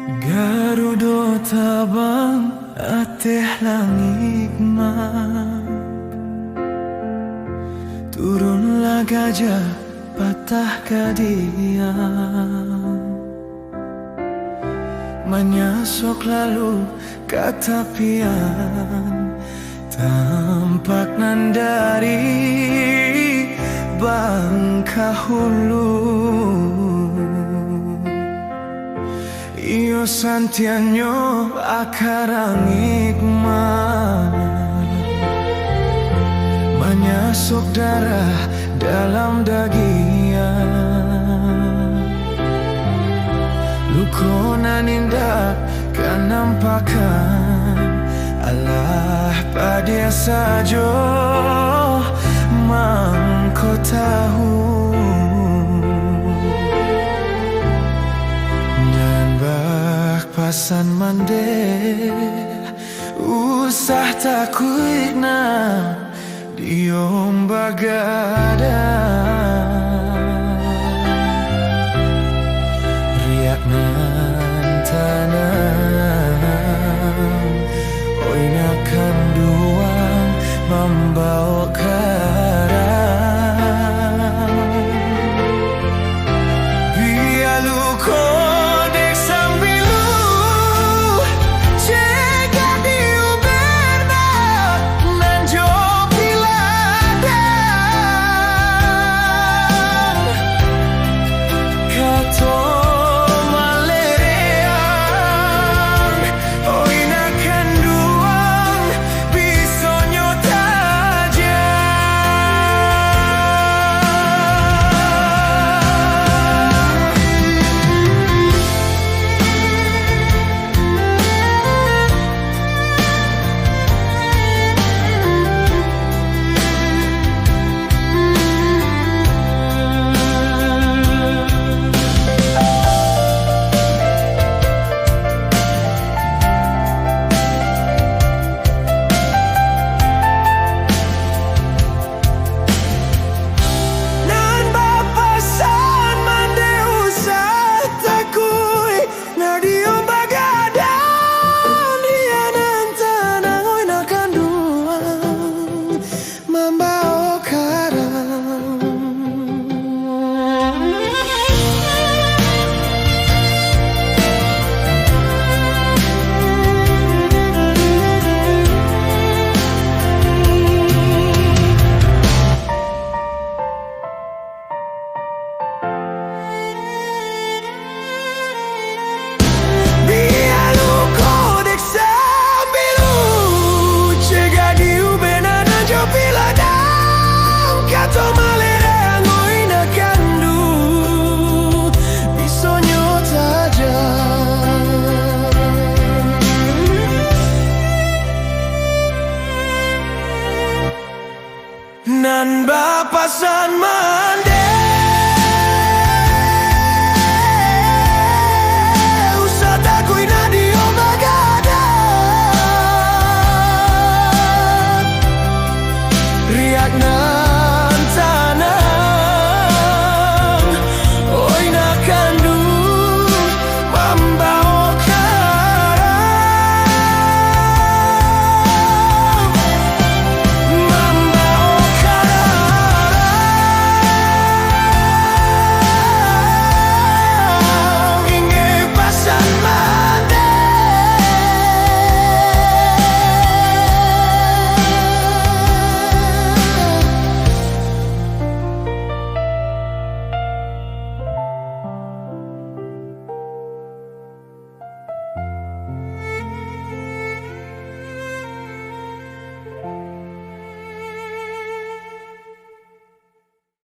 Garuda tabang ateh langit mah, turunlah gajah patah kadiam, menyosok lalu katapian, tampak nan dari bangka hulu. Iyo santianyo akarang hikmah, menyasuk darah dalam dagian. Lukonan indah kan nampakan, alah pada sajo mangko tahu. Pasan mande usah takuikna diom bagada riak nan tanam oinakan duang membawa karang bialu kodek sambil toma